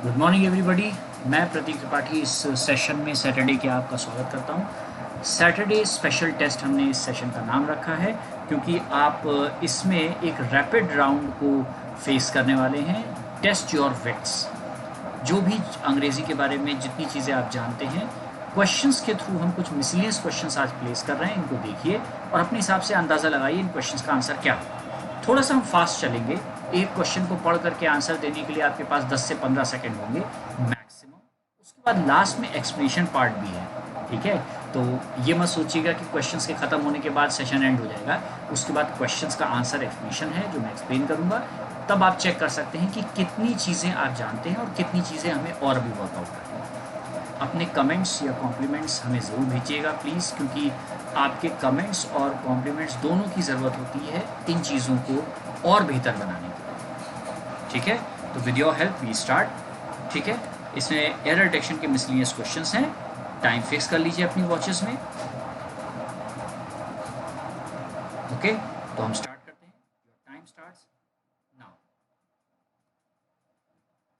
Good morning everybody. मैं प्रतीक त्रिपाठी इस session में सैटरडे के आपका स्वागत करता हूँ। सैटरडे स्पेशल टेस्ट हमने इस सेशन का नाम रखा है क्योंकि आप इसमें एक रैपिड राउंड को फेस करने वाले हैं। टेस्ट योर विट्स, जो भी अंग्रेज़ी के बारे में जितनी चीज़ें आप जानते हैं, क्वेश्चंस के थ्रू हम कुछ मिसलिनियस क्वेश्चंस आज प्लेस कर रहे हैं। इनको देखिए और अपने हिसाब से अंदाज़ा लगाइए इन क्वेश्चंस का आंसर क्या है। थोड़ा सा हम फास्ट चलेंगे। एक क्वेश्चन को पढ़ करके आंसर देने के लिए आपके पास 10 से 15 सेकंड होंगे मैक्सिमम। उसके बाद लास्ट में एक्सप्लेनेशन पार्ट भी है, ठीक है। तो ये मत सोचिएगा कि क्वेश्चंस के ख़त्म होने के बाद सेशन एंड हो जाएगा। उसके बाद क्वेश्चंस का आंसर एक्सप्लेनेशन है जो मैं एक्सप्लेन करूँगा। तब आप चेक कर सकते हैं कि कितनी चीज़ें आप जानते हैं और कितनी चीज़ें हमें और भी वर्कआउट करनी है। अपने कमेंट्स या कॉम्प्लीमेंट्स हमें ज़रूर भेजिएगा प्लीज़, क्योंकि आपके कमेंट्स और कॉम्प्लीमेंट्स दोनों की ज़रूरत होती है इन चीज़ों को और बेहतर बनाने के लिए, ठीक है। तो with your help we start, ठीक है। इसमें एरर डिटेक्शन के मिसलिनियस क्वेश्चंस हैं। टाइम फिक्स कर लीजिए अपनी वॉचेस में, ओके। तो हम स्टार्ट करते हैं। Your time starts now.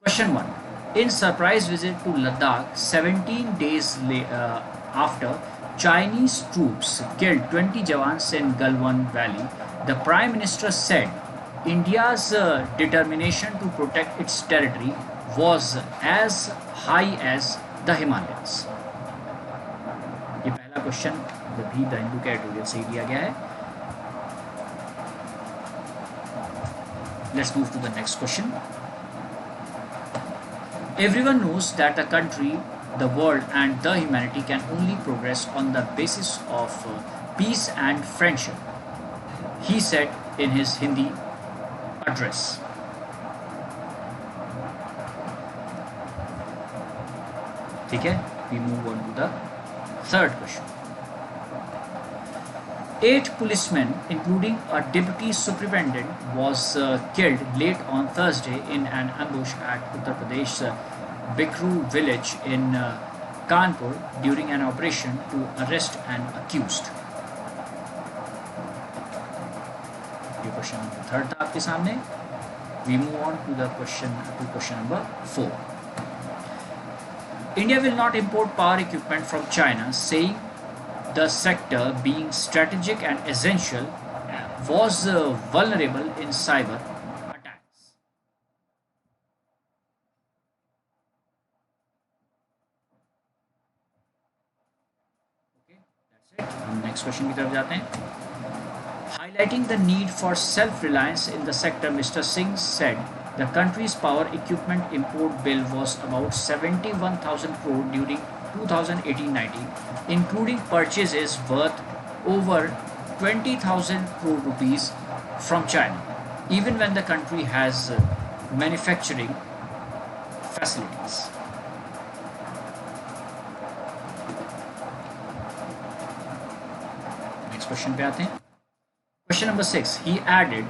Question 1. In surprise visit to Ladakh 17 days after Chinese troops killed 20 Jawans in Galwan Valley, the Prime Minister said India's determination to protect its territory was as high as the Himalayas. ये पहला question भी the Hindu के editorial से ही दिया गया है। Let's move to the next question. Everyone knows that a country, the world and the humanity can only progress on the basis of peace and friendship, he said in his Hindi address. ठीक है, we move on to the third question. 8 policemen, including a deputy superintendent, was killed late on Thursday in an ambush at Uttar Pradesh Bikru village in Kanpur during an operation to arrest an accused. ये question number 3 था आपके सामने। We move on to the question number 4. India will not import power equipment from China, saying the sector, being strategic and essential, was vulnerable in cyber attacks. Okay, that's it. हम next question की तरफ जाते हैं। Highlighting the need for self-reliance in the sector, Mr. Singh said the country's power equipment import bill was about 71,000 crore during 2018-19, including purchases worth over 20,000 crore rupees from China, even when the country has manufacturing facilities. Next question पे आते हैं। Question number 6. He added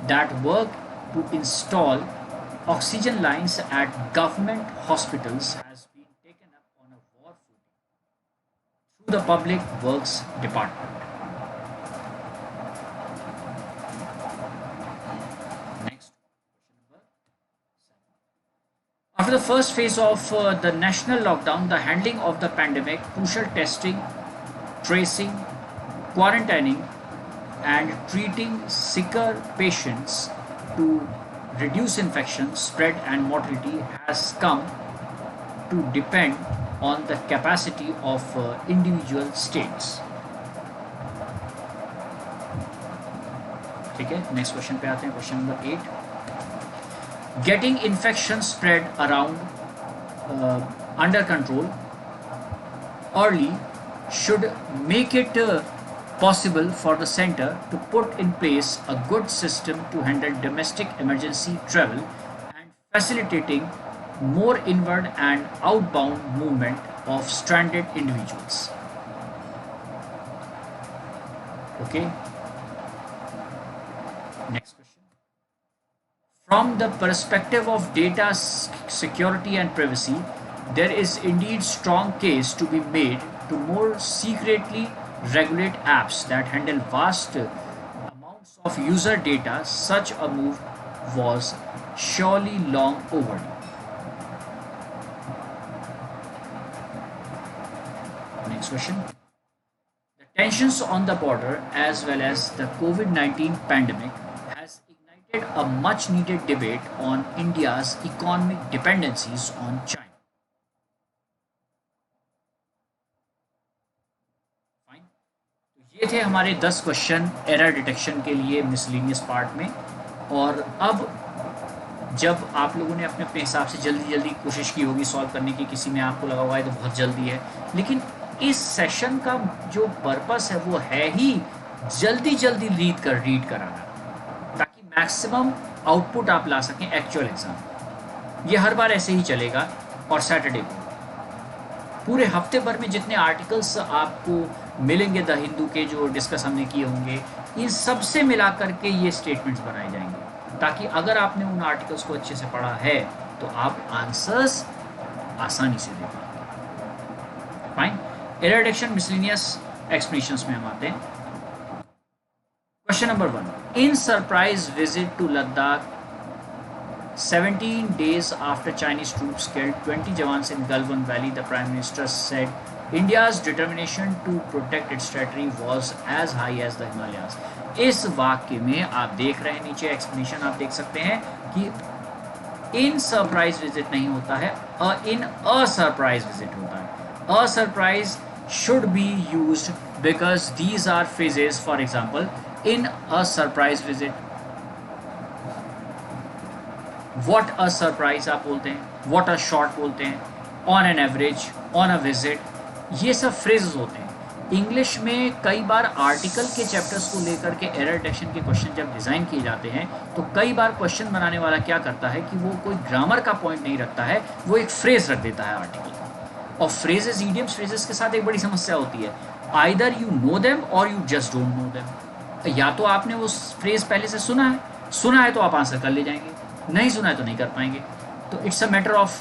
that work to install oxygen lines at government hospitals has been taken up on a war footing through the Public Works Department. Next, question number 7. After the first phase of the national lockdown, the handling of the pandemic, crucial testing, tracing, quarantining, and treating sicker patients to reduce infection, spread and mortality has come to depend on the capacity of individual states. ठीक है, next question पे आते हैं। Question number 8. Getting infection spread around under control early should make it possible for the center to put in place a good system to handle domestic emergency travel and facilitating more inward and outbound movement of stranded individuals. Okay. Next question. From the perspective of data security and privacy, there is indeed strong case to be made to more secretly regulate apps that handle vast amounts of user data. Such a move was surely long overdue. Next question, the tensions on the border as well as the COVID-19 pandemic has ignited a much needed debate on India's economic dependencies on China. Fine. तो ये थे हमारे 10 question error detection के लिए miscellaneous part में। और अब जब आप लोगों ने अपने अपने हिसाब से जल्दी जल्दी कोशिश की होगी सॉल्व करने की, किसी में आपको लगा हुआ है तो बहुत जल्दी है, लेकिन इस सेशन का जो पर्पस है वो है ही जल्दी जल्दी रीड कराना, ताकि मैक्सिमम आउटपुट आप ला सकें एक्चुअल एग्जाम। ये हर बार ऐसे ही चलेगा। और सैटरडे को पूरे हफ्ते भर में जितने आर्टिकल्स आपको मिलेंगे द हिंदू के, जो डिस्कस हमने किए होंगे, इन सब से मिला करके ये स्टेटमेंट्स बनाए जाएंगे, ताकि अगर आपने उन आर्टिकल्स को अच्छे से पढ़ा है तो आप आंसर्स आसानी से दे पाएंगे। Fine. Error detection miscellaneous explanations में हम आते हैं। Question number 1, in surprise visit to Ladakh 17 days after Chinese troops killed 20 jawans in Galwan Valley, the Prime Minister said India's determination to protect its territory was as high as the Himalayas. इस वाक्य में आप देख रहे हैं, नीचे explanation आप देख सकते हैं कि इन सरप्राइज विजिट नहीं होता है, इन अ सरप्राइज विजिट होता है। A surprise should be used because these are phrases, for example, in a surprise visit, what a surprise आप बोलते हैं, what a shot बोलते हैं, on an average, on a visit, ये सब phrases होते हैं। इंग्लिश में कई बार आर्टिकल के चैप्टर्स को लेकर के एरर डिटेक्शन के क्वेश्चन जब डिज़ाइन किए जाते हैं तो कई बार क्वेश्चन बनाने वाला क्या करता है कि वो कोई ग्रामर का पॉइंट नहीं रखता है, वो एक फ्रेज रख देता है आर्टिकल। और फ्रेजेस, ईडियम्स, फ्रेजेस के साथ एक बड़ी समस्या होती है, आइदर यू नो देम और you just don't know them. या तो आपने वो फ्रेज पहले से सुना है तो आप आंसर कर ले जाएंगे, नहीं सुना है तो नहीं कर पाएंगे। तो it's a matter of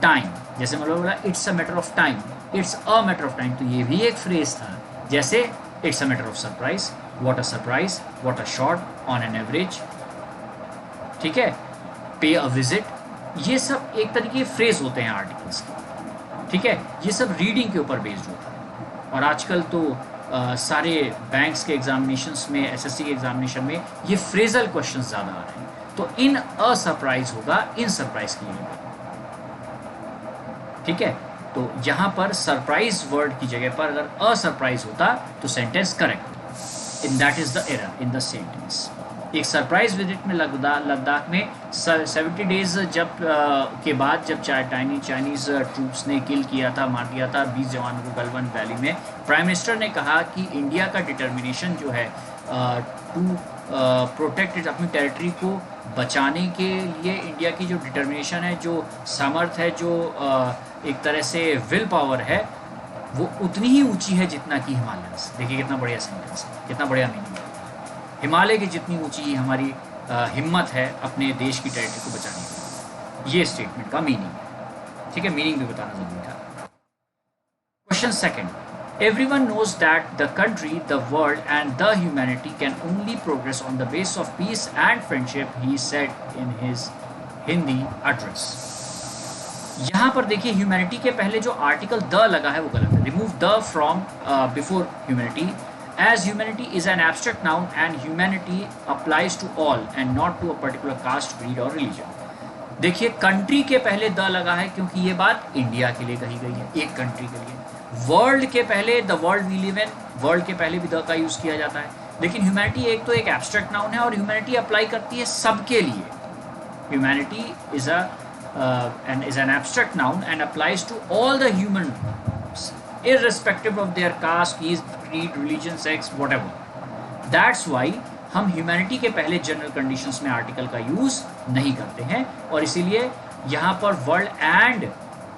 time, जैसे मतलब बोला it's a matter of time, it's a matter of time, तो ये भी एक फ्रेज था। जैसे it's a matter of surprise, what a surprise, what a shot, on an average, ठीक है, पे अ विजिट, ये सब एक तरीके फ्रेज होते हैं आर्टिकल्स के, ठीक है। ये सब रीडिंग के ऊपर बेस्ड होता है। और आजकल तो सारे बैंक्स के एग्जामिनेशंस में, एसएससी के एग्जामिनेशन में ये फ्रेजल क्वेश्चंस ज़्यादा आ रहे हैं, तो इन अ सरप्राइज होगा इन सरप्राइज के लिए, ठीक है। तो यहाँ पर सरप्राइज वर्ड की जगह पर अगर अ सरप्राइज होता तो sentence correct, in that is the error in the sentence. एक सरप्राइज विजिट में लद्दाख में 70 डेज जब के बाद जब चाइनीज ट्रूप्स ने किल किया था, मार दिया था 20 जवानों को गलवान वैली में, प्राइम मिनिस्टर ने कहा कि इंडिया का डिटर्मिनेशन जो है टू प्रोटेक्ट अपनी टेरिटरी को बचाने के लिए, इंडिया की जो डिटर्मिनेशन है, जो सामर्थ्य है, जो एक तरह से विल पावर है, वो उतनी ही ऊंची है जितना कि हिमालयस। देखिए कितना बढ़िया सेंटेंस है, कितना बढ़िया मीनिंग है। हिमालय की जितनी ऊंची हमारी हिम्मत है अपने देश की टेरिटरी को बचाने की, ये स्टेटमेंट का मीनिंग है, ठीक है। मीनिंग भी बताना जरूरी था। Question second, everyone knows that the country, the world and the humanity can only progress on the basis of peace and friendship, he said in his Hindi address. यहाँ पर देखिए ह्यूमैनिटी के पहले जो आर्टिकल द लगा है वो गलत है, remove the from before humanity, as humanity is an abstract noun and humanity applies to all and not to a particular caste, creed or religion. देखिए कंट्री के पहले द लगा है क्योंकि ये बात इंडिया के लिए कही गई है, एक कंट्री के लिए। वर्ल्ड के पहले the world we live in, world के पहले भी द का यूज किया जाता है, लेकिन ह्यूमैनिटी एक तो एक एब्स्ट्रैक्ट नाउन है और ह्यूमैनिटी अप्लाई करती है सबके लिए। Humanity is an abstract noun and applies to all the humans irrespective of their caste, creed, religion, sex, whatever. That's why हम ह्यूमैनिटी के पहले जनरल कंडीशंस में आर्टिकल का यूज नहीं करते हैं और इसीलिए यहाँ पर वर्ल्ड एंड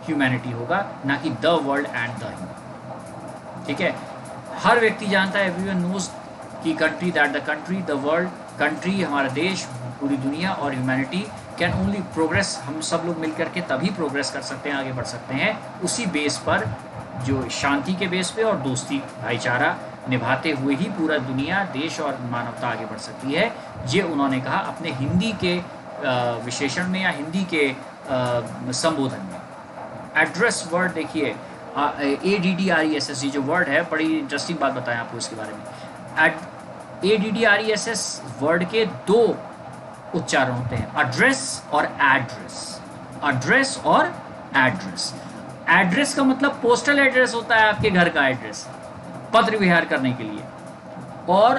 ह्यूमैनिटी होगा, ना कि the world and the human, ठीक है। हर व्यक्ति जानता है, एवरीवन नोज कि country, that the country, the world, country हमारा देश, पूरी दुनिया, और ह्यूमैनिटी कैन ओनली प्रोग्रेस, हम सब लोग मिलकर के तभी प्रोग्रेस कर सकते हैं, आगे बढ़ सकते हैं उसी बेस पर, जो शांति के बेस पे और दोस्ती भाईचारा निभाते हुए ही पूरा दुनिया, देश और मानवता आगे बढ़ सकती है। ये उन्होंने कहा अपने हिंदी के विशेषण में या हिंदी के संबोधन में। एड्रेस वर्ड देखिए, ADDRESS, ये जो वर्ड है बड़ी इंटरेस्टिंग बात बताएं आपको इसके बारे में। ADDRESS वर्ड के दो उच्चारण होते हैं, एड्रेस और एड्रेस। एड्रेस और एड्रेस। एड्रेस का मतलब पोस्टल एड्रेस होता है, आपके घर का एड्रेस, पत्र विहार करने के लिए। और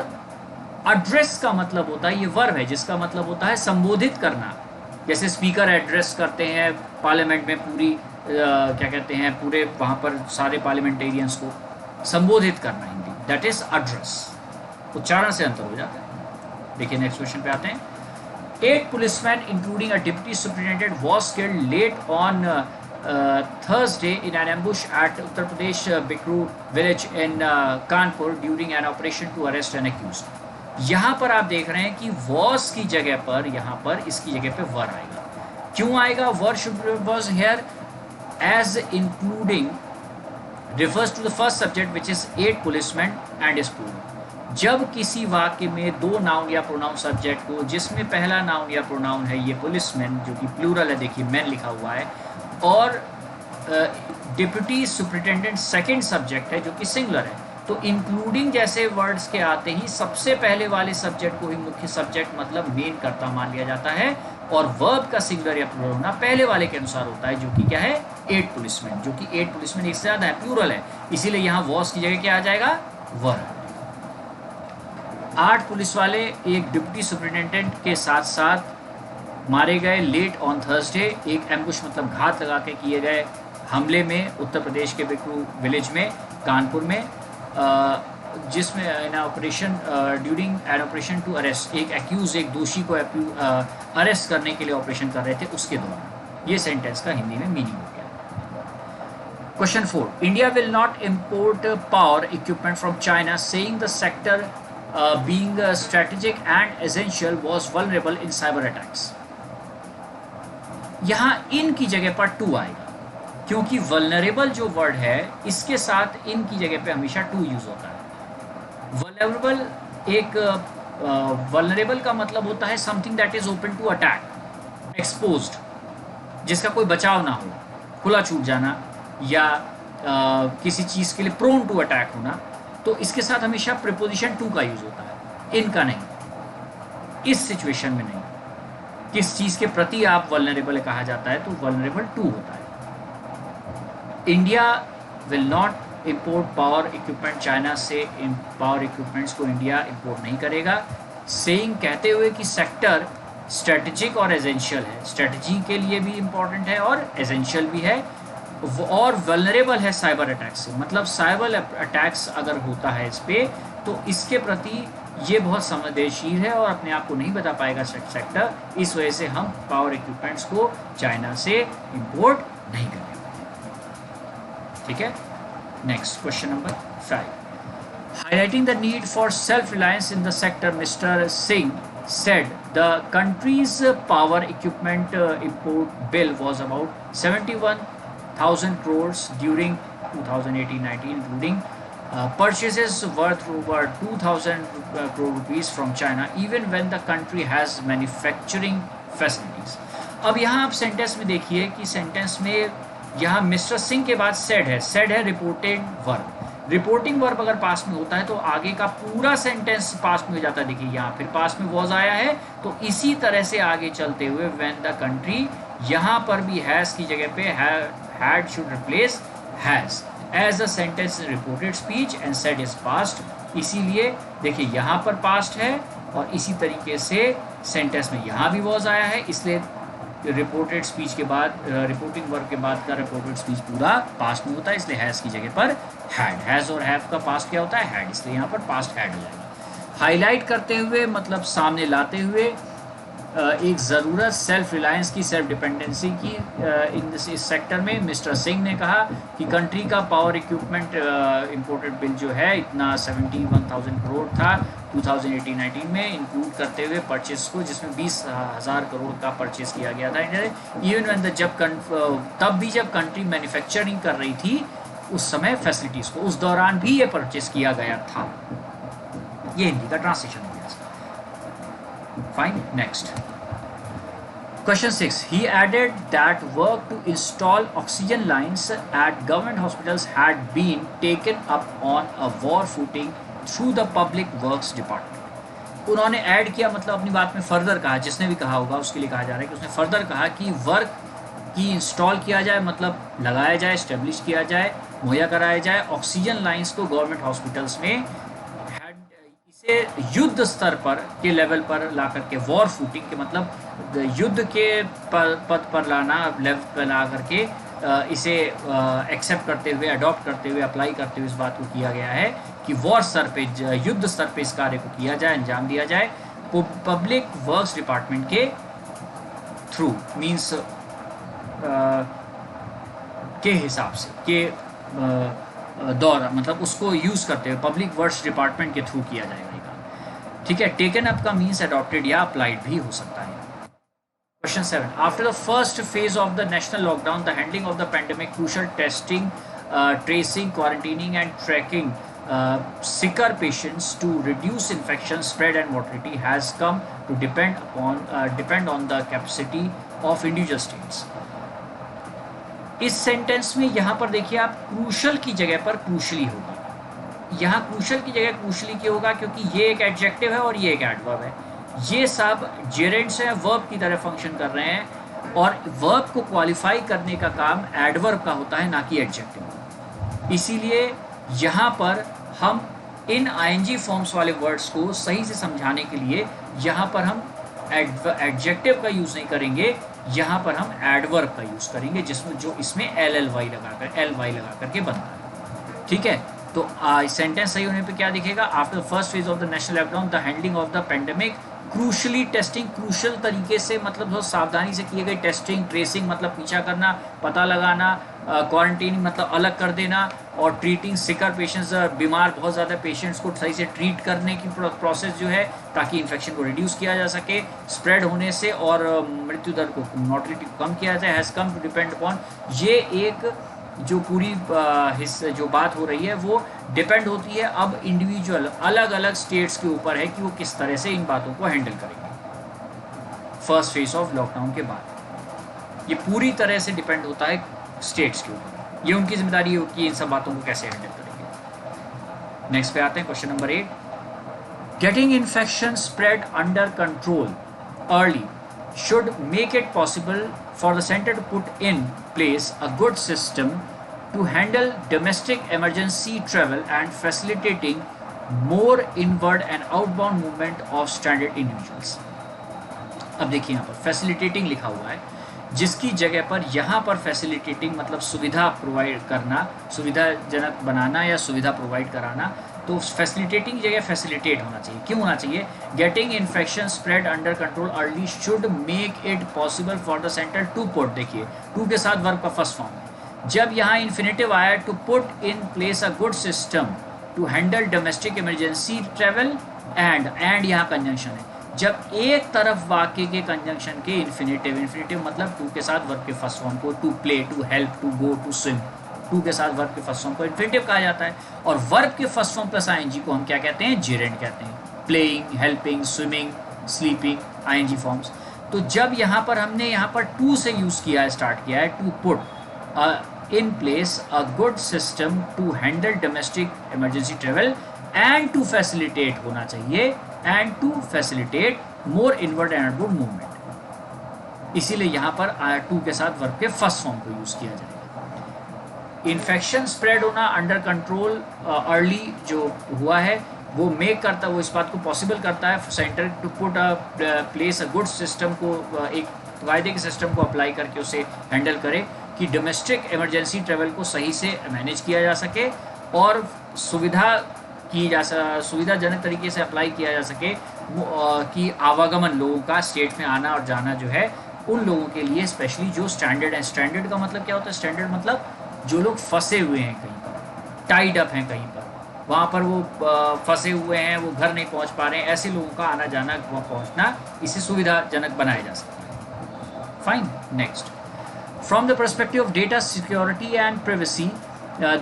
एड्रेस का मतलब होता है, ये वर्ब है जिसका मतलब होता है संबोधित करना। जैसे स्पीकर एड्रेस करते हैं पार्लियामेंट में, पूरी क्या कहते हैं, पूरे वहाँ पर सारे पार्लियामेंटेरियंस को संबोधित करना, हिंदी, दैट इज एड्रेस। उच्चारण से अंतर हो जाता है। देखिए नेक्स्ट क्वेश्चन पे आते हैं। 8 policemen, including a deputy superintendent, was killed late on Thursday in an ambush at Uttar Pradesh Bikru village in Kanpur during an operation to arrest an accused. यहाँ पर आप देख रहे हैं कि was की जगह पर, यहाँ पर इसकी जगह पे were आएगा। क्यों आएगा? Were should was here as including refers to the first subject which is 8 policemen and is plural. जब किसी वाक्य में दो नाउन या प्रोनाउन सब्जेक्ट को, जिसमें पहला नाउन या प्रोनाउन है ये पुलिसमैन जो कि प्लूरल है, देखिए मैन लिखा हुआ है, और डिप्यूटी सुपरिटेंडेंट सेकंड सब्जेक्ट है जो कि सिंगुलर है, तो इंक्लूडिंग जैसे वर्ड्स के आते ही सबसे पहले वाले सब्जेक्ट को ही मुख्य सब्जेक्ट मतलब मेन कर्ता मान लिया जाता है, और वर्ब का सिंगुलर या प्लूरल होना पहले वाले के अनुसार होता है, जो कि क्या है 8 पुलिसमैन, जो कि 8 पुलिसमैन एक से ज़्यादा है, प्लूरल है, इसीलिए यहाँ वॉस की जगह क्या आ जाएगा? वर। 8 पुलिस वाले एक डिप्टी सुपरिटेंडेंट के साथ साथ मारे गए लेट ऑन थर्सडे, एक एम्बुश मतलब घात लगा के किए गए हमले में उत्तर प्रदेश के बिकरू विलेज में, कानपुर में, जिसमें in operation during an operation to arrest, एक एक्यूज, एक दोषी को अरेस्ट करने के लिए ऑपरेशन कर रहे थे, उसके दौरान। ये सेंटेंस का हिंदी में मीनिंग हो गया। Question 4, India will not import power equipment from China, saying the sector being strategic and essential was vulnerable in cyber attacks. यहाँ इन की जगह पर टू आएगा, क्योंकि vulnerable जो वर्ड है इसके साथ इन की जगह पे हमेशा टू यूज होता है। vulnerable एक vulnerable का मतलब होता है something that is open to attack, exposed, जिसका कोई बचाव ना हो, खुला छूट जाना, या किसी चीज़ के लिए prone to attack होना, तो इसके साथ हमेशा प्रीपोजिशन टू का यूज होता है, इनका नहीं। इस सिचुएशन में नहीं, किस चीज़ के प्रति आप वल्नरेबल कहा जाता है तो वल्नरेबल टू होता है। India will not import power equipment, China से पावर इक्विपमेंट्स को इंडिया इम्पोर्ट नहीं करेगा। सेइंग कहते हुए कि सेक्टर स्ट्रेटेजिक और एसेंशियल है, स्ट्रेटजी के लिए भी इम्पोर्टेंट है और एसेंशियल भी है, और वल्नरेबल है साइबर अटैक से, मतलब साइबर अटैक्स अगर होता है इस पर तो इसके प्रति ये बहुत संवेदनशील है और अपने आप को नहीं बता पाएगा सेक्टर, इस वजह से हम पावर इक्विपमेंट्स को चाइना से इंपोर्ट नहीं करेंगे। ठीक है, next question number 5, highlighting the need for self reliance in the sector, mister Singh said the country's power equipment import bill was about 71,000 crores during 2018-19, including purchases worth over 2,000 crore rupees from China, even when the country has manufacturing facilities. अब यहाँ आप sentence में देखिए कि sentence में यहाँ mister Singh के बाद सेड है रिपोर्टेड वर्ब। रिपोर्टिंग वर्ब अगर पास में होता है तो आगे का पूरा सेंटेंस पास में हो जाता है। देखिए यहाँ फिर पास में वॉज आया है, तो इसी तरह से आगे चलते हुए व्हेन द कंट्री, यहाँ पर भी हैज़ की जगह पे had should replace has, as a sentence reported speech and said is past. इसीलिए देखिए यहाँ पर पास्ट है और इसी तरीके से सेंटेंस में यहाँ भी वॉज आया है, इसलिए रिपोर्टेड स्पीच के बाद, रिपोर्टिंग वर्ब के बाद का रिपोर्टेड स्पीच पूरा पास्ट में होता है, इसलिए हैज़ की जगह पर हैड। हैज़ और हैव का पास्ट क्या होता है? हैड, इसलिए यहाँ पर पास्ट हैड हो जाएगा। हाईलाइट करते हुए मतलब सामने लाते हुए एक ज़रूरत सेल्फ रिलायंस की, सेल्फ डिपेंडेंसी की इस सेक्टर में। मिस्टर सिंह ने कहा कि कंट्री का पावर इक्विपमेंट इंपोर्टेड बिल जो है इतना 71,000 करोड़ था 2018-19 में, इंक्लूड करते हुए परचेस को, जिसमें 20,000 करोड़ का परचेस किया गया था। इवन व्हेन तब भी जब कंट्री मैन्युफैक्चरिंग कर रही थी उस समय फैसिलिटीज़ को, उस दौरान भी ये परचेस किया गया था। ये हिंदी का ट्रांसलेशन हो गया। Fine, next Question 6. He added that work to install oxygen lines at government hospitals had been taken up on a war footing through the Public Works Department. उन्होंने ऐड किया, मतलब अपनी बात में फर्दर कहा, जिसने भी कहा होगा उसके लिए कहा जा रहा है कि उसने फर्दर कहा कि वर्क की इंस्टॉल किया जाए, मतलब लगाया जाए, स्टेब्लिश किया जाए, मुहैया कराया जाए ऑक्सीजन लाइंस को गवर्नमेंट हॉस्पिटल्स में, इसे युद्ध स्तर पर के लेवल पर ला करके, वॉर फूटिंग के मतलब युद्ध के पद पर लाना, लेवल पर ला करके इसे एक्सेप्ट करते हुए, अडॉप्ट करते हुए, अप्लाई करते हुए इस बात को किया गया है कि वॉर स्तर पे, युद्ध स्तर पे इस कार्य को किया जाए, अंजाम दिया जाए पब्लिक वर्क्स डिपार्टमेंट के थ्रू, मीन्स के हिसाब से, के दौर, मतलब उसको यूज़ करते हुए पब्लिक वर्क्स डिपार्टमेंट के थ्रू किया जाएगा। ठीक है, टेकन अप का मीन्स अडॉप्टेड या अप्लाइड भी हो सकता है। Question 7. After the first phase of the national lockdown, the handling of the pandemic, crucial testing, tracing, quarantining and tracking sicker patients to reduce infection spread and mortality has come to depend on the capacity of individual states. इस sentence में यहाँ पर देखिए आप, crucial की जगह पर crucially होगी। यहाँ क्रूशल की जगह क्रूशली क्यों होगा? क्योंकि ये एक एडजेक्टिव है और ये एक एडवर्ब है। ये सब जेरेंट्स हैं, वर्ब की तरह फंक्शन कर रहे हैं, और वर्ब को क्वालिफाई करने का काम एडवर्ब का होता है, ना कि एडजेक्टिव। इसीलिए यहाँ पर हम इन आईएनजी फॉर्म्स वाले वर्ड्स को सही से समझाने के लिए यहाँ पर हम एडजेक्टिव का यूज़ नहीं करेंगे, यहाँ पर हम एडवर्ब का यूज़ करेंगे, जिसमें जो इसमें एल वाई लगा करके बनता है। ठीक है, तो सेंटेंस सही होने पे क्या दिखेगा? After the first phase of the national lockdown, the handling of the pandemic, crucially testing, crucial तरीके से मतलब बहुत सावधानी से किए गए टेस्टिंग, ट्रेसिंग मतलब पीछा करना, पता लगाना, क्वारंटीनिंग मतलब अलग कर देना, और ट्रीटिंग सिकर पेशेंट्स, बीमार बहुत ज़्यादा पेशेंट्स को सही से ट्रीट करने की प्रोसेस जो है, ताकि इन्फेक्शन को रिड्यूस किया जा सके, स्प्रेड होने से, और मृत्यु दर को, मॉर्टेलिटी को कम किया जाए, has come to depend upon. ये एक जो पूरी जो बात हो रही है वो डिपेंड होती है अब इंडिविजुअल अलग अलग स्टेट्स के ऊपर है कि वो किस तरह से इन बातों को हैंडल करेंगे। फर्स्ट फेज ऑफ लॉकडाउन के बाद ये पूरी तरह से डिपेंड होता है स्टेट्स के ऊपर, ये उनकी जिम्मेदारी हो कि इन सब बातों को कैसे हैंडल करेंगे। नेक्स्ट पे आते हैं, question number 8। Getting infection spread under control early should make it possible for the center to put in place a good system to handle domestic emergency travel and facilitating more inward and outbound movement of stranded individuals। अब देखिए यहाँ पर facilitating लिखा हुआ है, जिसकी जगह पर यहाँ पर फैसिलिटेटिंग मतलब सुविधा प्रोवाइड करना, सुविधाजनक बनाना या सुविधा प्रोवाइड कराना, तो फैसिलिटेटिंग की जगह फैसिलिटेट होना चाहिए। क्यों होना चाहिए? Getting infection spread under control early should make it possible for the centre to put, देखिए टू के साथ वर्ब का फर्स्ट फॉर्म है। जब यहाँ इन्फिनेटिव आया, to put in place a good system to handle domestic emergency travel, and यहाँ conjunction है। जब एक तरफ वाक्य के कंजंक्शन के इन्फिनेटिव मतलब टू के साथ वर्ब के फर्स्ट फॉर्म को, to play, to help, to go, to swim, to के साथ वर्ब के फर्स्ट फॉर्म को इन्फिनेटिव कहा जाता है। और वर्ब के फर्स्ट फॉर्म प्लस आईएनजी को हम क्या कहते हैं? जेरेंट कहते हैं। Playing, helping, swimming, sleeping, ING forms. तो जब यहाँ पर हमने यहाँ पर टू से यूज़ किया है, स्टार्ट किया है, to put in place a good system to handle domestic emergency travel and to facilitate होना चाहिए, and to facilitate more inward and outward movement. इसीलिए यहाँ पर टू के साथ वर्ब के फर्स्ट फॉर्म को यूज़ किया जाएगा। इन्फेक्शन स्प्रेड होना अंडर कंट्रोल अर्ली जो हुआ है, वो मेक करता है, वो इस बात को पॉसिबल करता है centre to put place a good system को, एक कायदे के सिस्टम को अप्लाई करके उसे हैंडल करे कि डोमेस्टिक इमरजेंसी ट्रेवल को सही से मैनेज किया जा सके और सुविधाजनक तरीके से अप्लाई किया जा सके कि आवागमन लोगों का स्टेट में आना और जाना जो है उन लोगों के लिए स्पेशली जो स्टैंडर्ड है। स्टैंडर्ड का मतलब क्या होता है? स्टैंडर्ड मतलब जो लोग फंसे हुए हैं कहीं पर, टाइड अप हैं कहीं पर, वहाँ पर वो फंसे हुए हैं, वो घर नहीं पहुँच पा रहे हैं, ऐसे लोगों का आना जाना, वहाँ पहुँचना, इसे सुविधाजनक बनाया जा सकता है। Fine, next, from the perspective of data security and privacy,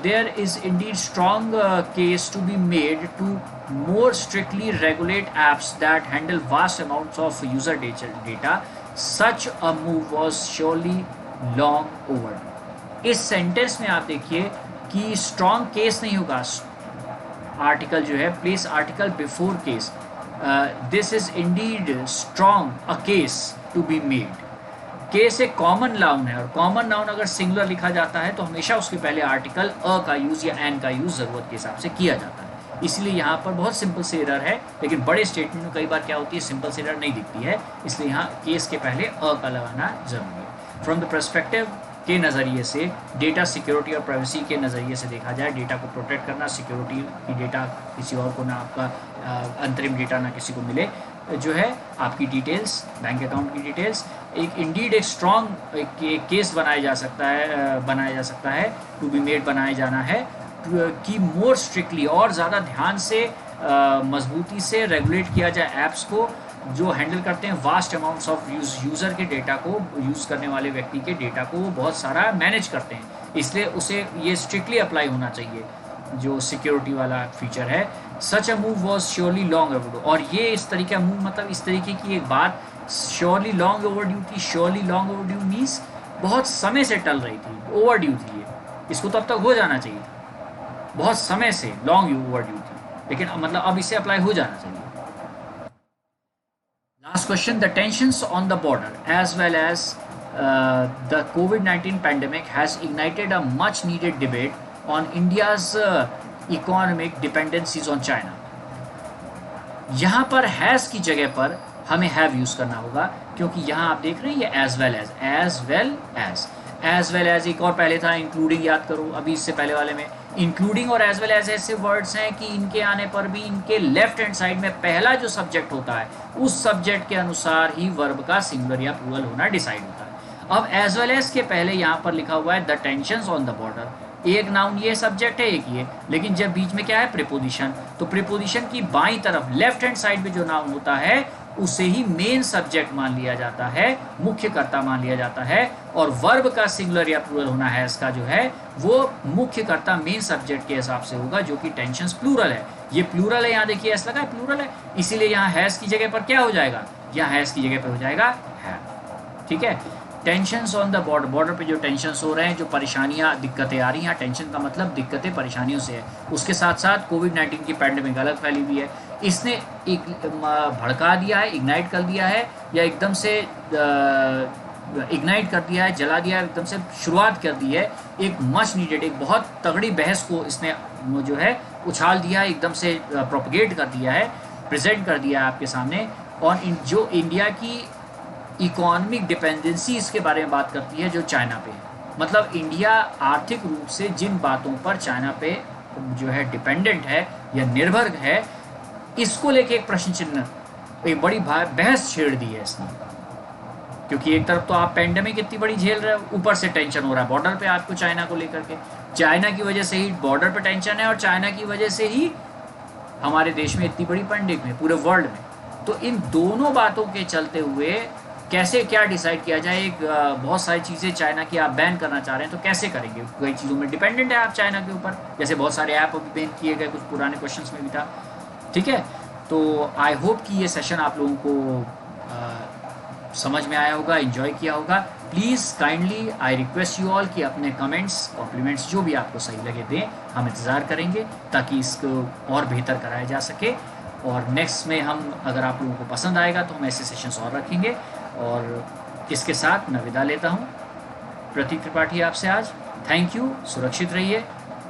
there is indeed strong case to be made to more strictly regulate apps that handle vast amounts of user data such a move was surely long over. इस sentence में आप देखिए कि strong case नहीं होगा, article जो है place article before case, this is indeed strong a case to be made. Case एक कॉमन नाउन है और कॉमन नाउन अगर सिंगुलर लिखा जाता है तो हमेशा उसके पहले आर्टिकल अ का यूज़ या एन का यूज़ ज़रूरत के हिसाब से किया जाता है। इसलिए यहाँ पर बहुत सिंपल से एरर है, लेकिन बड़े स्टेटमेंट में कई बार क्या होती है सिंपल से एरर नहीं दिखती है, इसलिए यहाँ केस के पहले अ का लगाना ज़रूरी है। फ्रॉम द पर्सपेक्टिव के नज़रिए से, डेटा सिक्योरिटी और प्राइवेसी के नज़रिए से देखा जाए, डेटा को प्रोटेक्ट करना, सिक्योरिटी की डेटा किसी और को ना, आपका अंतरिम डेटा ना किसी को मिले, जो है आपकी डिटेल्स, बैंक अकाउंट की डिटेल्स, एक इंडीड एक स्ट्रॉन्ग एक केस बनाया जा सकता है टू बी मेड, बनाया जाना है कि मोर स्ट्रिक्टली और ज़्यादा ध्यान से मजबूती से रेगुलेट किया जाए ऐप्स को जो हैंडल करते हैं वास्ट अमाउंट्स ऑफ यूज़र के डेटा को, यूज़ करने वाले व्यक्ति के डेटा को बहुत सारा मैनेज करते हैं, इसलिए उसे ये स्ट्रिक्टली अप्लाई होना चाहिए जो सिक्योरिटी वाला फीचर है। Such a move was surely long overdue, और ये इस तरीके का मूव मतलब इस तरीके की एक बात श्योरली लॉन्ग ओवरड्यू थी। श्योरली लॉन्ग ओवरड्यू मीन्स बहुत समय से टल रही थी, ओवरड्यू थी ये, इसको तो अब तक हो जाना चाहिए था, बहुत समय से लॉन्ग ओवरड्यू थी, लेकिन मतलब अब इसे अप्लाई हो जाना चाहिए। Last question, the tensions on the border as well as the COVID-19 pandemic has ignited a much needed debate on India's economic dependencies on China. यहाँ पर has की जगह पर हमें have यूज़ करना होगा, क्योंकि यहाँ आप देख रहे हैं ये as well as एक और पहले था including, याद करो अभी इससे पहले वाले में इंक्लूडिंग और एज वेल एज ऐसे वर्ड्स हैं कि इनके आने पर भी इनके लेफ्ट हैंड साइड में पहला जो सब्जेक्ट होता है उस सब्जेक्ट के अनुसार ही वर्ब का सिंगुलर या प्लूरल होना डिसाइड होता है। अब एज वेल एज के पहले यहाँ पर लिखा हुआ है the tensions on the border, एक नाउन ये सब्जेक्ट है एक ये, लेकिन जब बीच में क्या है प्रीपोजिशन, तो प्रीपोजिशन की बाईं तरफ लेफ्ट हैंड साइड में जो नाउन होता है उसे ही मेन सब्जेक्ट मान लिया जाता है, मुख्य कर्ता मान लिया जाता है, और वर्ब का सिंगुलर या प्लूरल होना है इसका जो है वो मुख्य कर्ता मेन सब्जेक्ट के हिसाब से होगा, जो कि टेंशंस प्लूरल है। ये प्लूरल है, यहाँ देखिए ऐसा लगा है प्लूरल है, इसीलिए यहाँ हैज की जगह पर क्या हो जाएगा, यहाँ हैज की जगह पर हो जाएगा है। ठीक है, tensions on the border, border पे जो टेंशंस हो रहे हैं, जो परेशानियां दिक्कतें आ रही हैं, टेंशन का मतलब दिक्कतें परेशानियों से है। उसके साथ साथ कोविड-19 की पैंडेमिक अलग फैली हुई है, इसने एक भड़का दिया है, इग्नाइट कर दिया है, या एकदम से इग्नाइट कर दिया है, जला दिया है, एकदम से शुरुआत कर दी है एक मच नीडेड, एक बहुत तगड़ी बहस को इसने जो है उछाल दिया है, एकदम से प्रोपगेट कर दिया है, प्रेजेंट कर दिया है आपके सामने। और जो इंडिया की इकोनॉमिक डिपेंडेंसी इसके बारे में बात करती है जो चाइना पे है, मतलब इंडिया आर्थिक रूप से जिन बातों पर चाइना पे जो है डिपेंडेंट है या निर्भर है, इसको लेके एक प्रश्न चिन्ह, एक बड़ी बहस छेड़ दी है इसने। क्योंकि एक तरफ तो आप पेंडेमिक इतनी बड़ी झेल रहे हो, ऊपर से टेंशन हो रहा है बॉर्डर पे आपको चाइना को लेकर के, चाइना की वजह से ही बॉर्डर पे टेंशन है, और चाइना की वजह से ही हमारे देश में इतनी बड़ी पेंडेमिक में, पूरे वर्ल्ड में। तो इन दोनों बातों के चलते हुए कैसे क्या डिसाइड किया जाए, एक बहुत सारी चीज़ें चाइना की आप बैन करना चाह रहे हैं तो कैसे करेंगे, कई चीज़ों में डिपेंडेंट है आप चाइना के ऊपर, जैसे बहुत सारे ऐप अभी बैन किए गए, कुछ पुराने क्वेश्चंस में भी था। ठीक है, तो आई होप कि ये सेशन आप लोगों को समझ में आया होगा, एंजॉय किया होगा। Please kindly I request you all कि अपने कमेंट्स, कॉम्प्लीमेंट्स जो भी आपको सही लगे दें, हम इंतज़ार करेंगे ताकि इसको और बेहतर कराया जा सके। और नेक्स्ट में हम, अगर आप लोगों को पसंद आएगा तो हम ऐसे सेशंस और रखेंगे। और इसके साथ मैं विदा लेता हूँ, प्रतीक त्रिपाठी आपसे आज। थैंक यू, सुरक्षित रहिए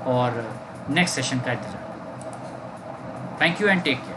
और नेक्स्ट सेशन का इंतजार। Thank you and take care.